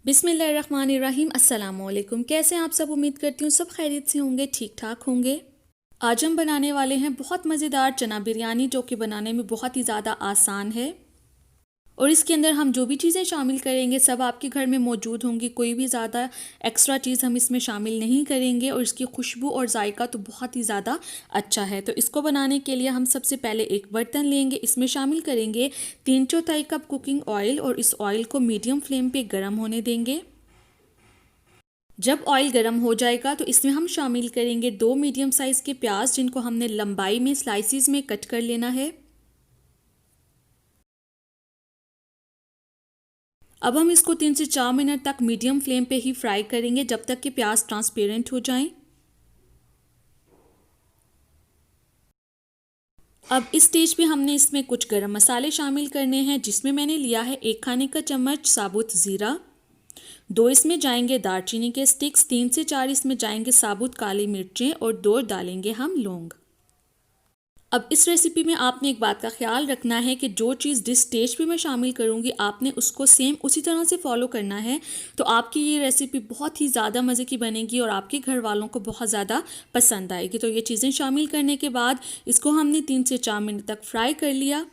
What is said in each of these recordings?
बिस्मिल्लाहिर्रहमानिर्रहीम। अस्सलाम वालेकुम। कैसे हैं आप सब? उम्मीद करती हूँ सब खैरियत से होंगे, ठीक ठाक होंगे। आज हम बनाने वाले हैं बहुत मज़ेदार चना बिरयानी, जो कि बनाने में बहुत ही ज़्यादा आसान है। और इसके अंदर हम जो भी चीज़ें शामिल करेंगे सब आपके घर में मौजूद होंगी। कोई भी ज़्यादा एक्स्ट्रा चीज़ हम इसमें शामिल नहीं करेंगे और इसकी खुशबू और जायका तो बहुत ही ज़्यादा अच्छा है। तो इसको बनाने के लिए हम सबसे पहले एक बर्तन लेंगे, इसमें शामिल करेंगे 3/4 कप कुकिंग ऑयल और इस ऑयल को मीडियम फ्लेम पे गर्म होने देंगे। जब ऑयल गर्म हो जाएगा तो इसमें हम शामिल करेंगे 2 मीडियम साइज़ के प्याज, जिनको हमने लंबाई में स्लाइसिस में कट कर लेना है। अब हम इसको 3 से 4 मिनट तक मीडियम फ्लेम पे ही फ्राई करेंगे, जब तक कि प्याज ट्रांसपेरेंट हो जाएं। अब इस स्टेज पे हमने इसमें कुछ गरम मसाले शामिल करने हैं, जिसमें मैंने लिया है 1 खाने का चम्मच साबुत ज़ीरा, 2 इसमें जाएंगे दालचीनी के स्टिक्स, 3 से 4 इसमें जाएंगे साबुत काली मिर्चें और 2 डालेंगे हम लौंग। अब इस रेसिपी में आपने एक बात का ख्याल रखना है कि जो चीज़ जिस स्टेज पे मैं शामिल करूँगी आपने उसको सेम उसी तरह से फॉलो करना है, तो आपकी ये रेसिपी बहुत ही ज़्यादा मज़े की बनेगी और आपके घर वालों को बहुत ज़्यादा पसंद आएगी। तो ये चीज़ें शामिल करने के बाद इसको हमने 3 से 4 मिनट तक फ्राई कर लिया।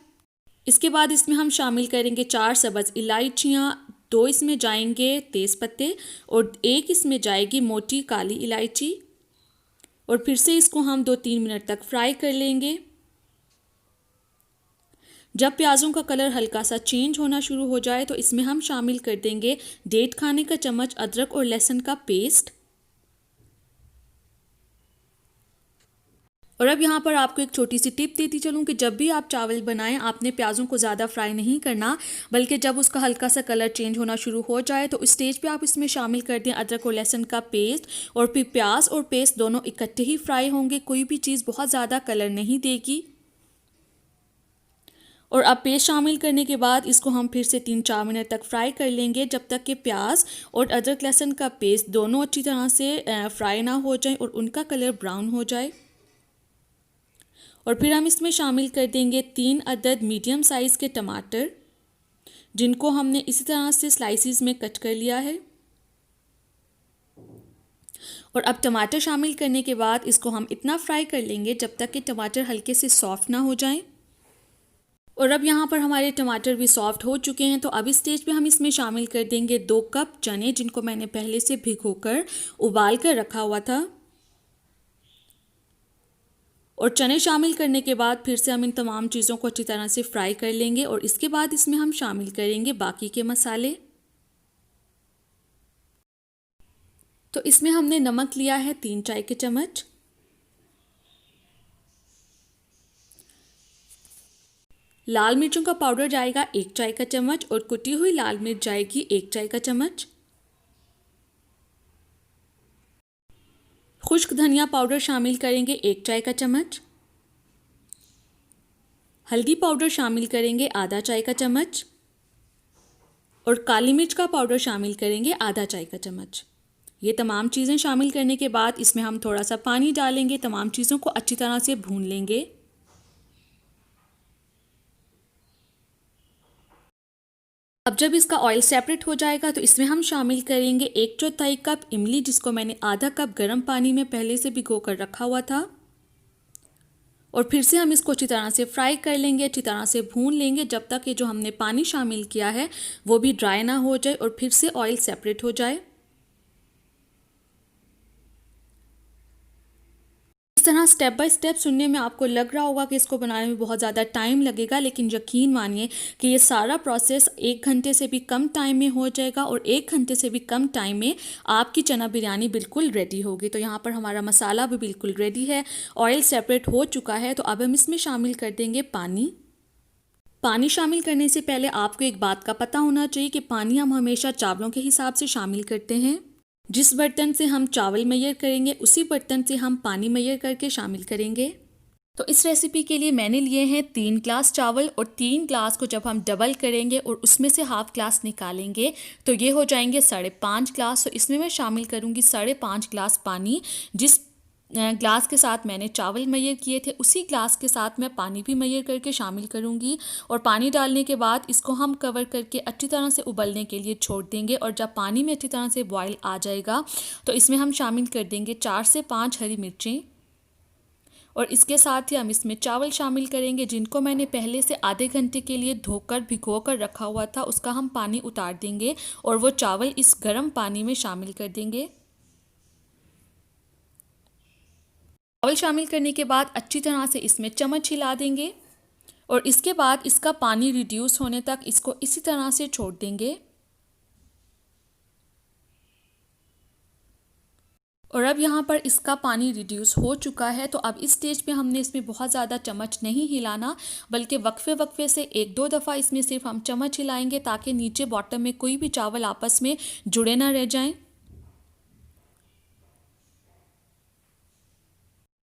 इसके बाद इसमें हम शामिल करेंगे 4 सब्ज़ इलायचियाँ, 2 इसमें जाएंगे तेज़पत्ते और 1 इसमें जाएगी मोटी काली इलायची, और फिर से इसको हम 2-3 मिनट तक फ्राई कर लेंगे। जब प्याज़ों का कलर हल्का सा चेंज होना शुरू हो जाए तो इसमें हम शामिल कर देंगे 1.5 खाने का चम्मच अदरक और लहसुन का पेस्ट। और अब यहाँ पर आपको एक छोटी सी टिप देती चलूँ कि जब भी आप चावल बनाएं आपने प्याज़ों को ज़्यादा फ्राई नहीं करना, बल्कि जब उसका हल्का सा कलर चेंज होना शुरू हो जाए तो इस स्टेज पे आप इसमें शामिल कर दें अदरक और लहसुन का पेस्ट, और फिर प्याज और पेस्ट दोनों इकट्ठे ही फ्राई होंगे। कोई भी चीज़ बहुत ज़्यादा कलर नहीं देगी। और अब पेस्ट शामिल करने के बाद इसको हम फिर से 3-4 मिनट तक फ्राई कर लेंगे, जब तक कि प्याज और अदरक लहसुन का पेस्ट दोनों अच्छी तरह से फ्राई ना हो जाए और उनका कलर ब्राउन हो जाए। और फिर हम इसमें शामिल कर देंगे 3 अदद मीडियम साइज़ के टमाटर, जिनको हमने इसी तरह से स्लाइसिस में कट कर लिया है। और अब टमाटर शामिल करने के बाद इसको हम इतना फ्राई कर लेंगे जब तक कि टमाटर हल्के से सॉफ्ट ना हो जाएं। और अब यहाँ पर हमारे टमाटर भी सॉफ्ट हो चुके हैं, तो अब इस स्टेज पे हम इसमें शामिल कर देंगे 2 कप चने, जिनको मैंने पहले से भिगोकर उबाल कर रखा हुआ था। और चने शामिल करने के बाद फिर से हम इन तमाम चीज़ों को अच्छी तरह से फ्राई कर लेंगे और इसके बाद इसमें हम शामिल करेंगे बाकी के मसाले। तो इसमें हमने नमक लिया है 3 चाय के चम्मच, लाल मिर्चों का पाउडर जाएगा 1 चाय का चम्मच और कुटी हुई लाल मिर्च जाएगी 1 चाय का चम्मच। खुश्क धनिया पाउडर शामिल करेंगे 1 चाय का चम्मच। हल्दी पाउडर शामिल करेंगे आधा चाय का चम्मच और काली मिर्च का पाउडर शामिल करेंगे आधा चाय का चम्मच। ये तमाम चीज़ें शामिल करने के बाद इसमें हम थोड़ा सा पानी डालेंगे, तमाम चीज़ों को अच्छी तरह से भून लेंगे। अब जब इसका ऑयल सेपरेट हो जाएगा तो इसमें हम शामिल करेंगे 1/4 कप इमली, जिसको मैंने आधा कप गर्म पानी में पहले से भिगो कर रखा हुआ था। और फिर से हम इसको अच्छी तरह से फ्राई कर लेंगे, अच्छी तरह से भून लेंगे, जब तक ये जो हमने पानी शामिल किया है वो भी ड्राई ना हो जाए और फिर से ऑयल सेपरेट हो जाए। इस तरह स्टेप बाय स्टेप सुनने में आपको लग रहा होगा कि इसको बनाने में बहुत ज़्यादा टाइम लगेगा, लेकिन यकीन मानिए कि ये सारा प्रोसेस 1 घंटे से भी कम टाइम में हो जाएगा और 1 घंटे से भी कम टाइम में आपकी चना बिरयानी बिल्कुल रेडी होगी। तो यहाँ पर हमारा मसाला भी बिल्कुल रेडी है, ऑयल सेपरेट हो चुका है। तो अब हम इसमें शामिल कर देंगे पानी। पानी शामिल करने से पहले आपको एक बात का पता होना चाहिए कि पानी हम हमेशा चावलों के हिसाब से शामिल करते हैं। जिस बर्तन से हम चावल मेजर करेंगे उसी बर्तन से हम पानी मेजर करके शामिल करेंगे। तो इस रेसिपी के लिए मैंने लिए हैं 3 ग्लास चावल और 3 ग्लास को जब हम डबल करेंगे और उसमें से हाफ ग्लास निकालेंगे तो ये हो जाएंगे 5.5 ग्लास। तो इसमें मैं शामिल करूँगी 5.5 ग्लास पानी, जिस ग्लास के साथ मैंने चावल मैयर किए थे, उसी ग्लास के साथ मैं पानी भी मैयर करके शामिल करूँगी। और पानी डालने के बाद इसको हम कवर करके अच्छी तरह से उबलने के लिए छोड़ देंगे। और जब पानी में अच्छी तरह से बॉयल आ जाएगा तो इसमें हम शामिल कर देंगे 4 से 5 हरी मिर्चें। और इसके साथ ही हम इसमें चावल शामिल करेंगे, जिनको मैंने पहले से आधे घंटे के लिए धोकर भिगो कर रखा हुआ था। उसका हम पानी उतार देंगे और वो चावल इस गर्म पानी में शामिल कर देंगे। चावल शामिल करने के बाद अच्छी तरह से इसमें चम्मच हिला देंगे और इसके बाद इसका पानी रिड्यूस होने तक इसको इसी तरह से छोड़ देंगे। और अब यहाँ पर इसका पानी रिड्यूस हो चुका है, तो अब इस स्टेज पे हमने इसमें बहुत ज़्यादा चम्मच नहीं हिलाना, बल्कि वक्फे वक्फे से 1-2 दफ़ा इसमें सिर्फ हम चम्मच हिलाएंगे ताकि नीचे बॉटम में कोई भी चावल आपस में जुड़े ना रह जाएं।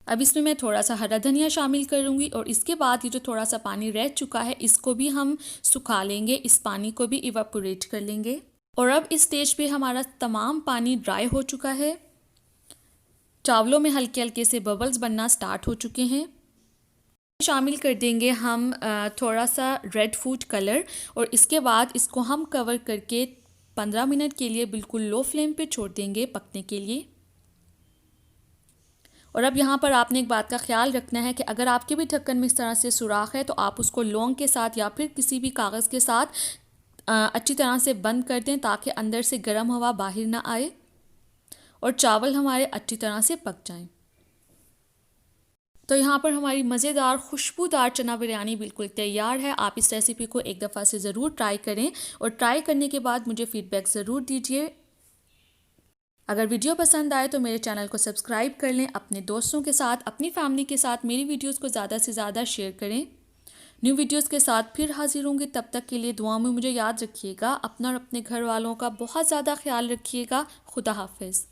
अब इसमें मैं थोड़ा सा हरा धनिया शामिल करूँगी और इसके बाद ये जो थोड़ा सा पानी रह चुका है इसको भी हम सुखा लेंगे, इस पानी को भी इवापोरेट कर लेंगे। और अब इस स्टेज पे हमारा तमाम पानी ड्राई हो चुका है, चावलों में हल्के हल्के से बबल्स बनना स्टार्ट हो चुके हैं। शामिल कर देंगे हम थोड़ा सा रेड फूड कलर और इसके बाद इसको हम कवर करके 15 मिनट के लिए बिल्कुल लो फ्लेम पे छोड़ देंगे पकने के लिए। और अब यहाँ पर आपने एक बात का ख्याल रखना है कि अगर आपके भी ढक्कन में इस तरह से सुराख है तो आप उसको लौंग के साथ या फिर किसी भी कागज़ के साथ अच्छी तरह से बंद कर दें ताकि अंदर से गर्म हवा बाहर ना आए और चावल हमारे अच्छी तरह से पक जाएं। तो यहाँ पर हमारी मज़ेदार खुशबूदार चना बिरयानी बिल्कुल तैयार है। आप इस रेसिपी को एक दफ़ा से ज़रूर ट्राई करें और ट्राई करने के बाद मुझे फ़ीडबैक ज़रूर दीजिए। अगर वीडियो पसंद आए तो मेरे चैनल को सब्सक्राइब कर लें, अपने दोस्तों के साथ, अपनी फैमिली के साथ मेरी वीडियोस को ज़्यादा से ज़्यादा शेयर करें। न्यू वीडियोस के साथ फिर हाजिर होंगी, तब तक के लिए दुआ में मुझे याद रखिएगा। अपना और अपने घर वालों का बहुत ज़्यादा ख्याल रखिएगा। खुदा हाफिज़।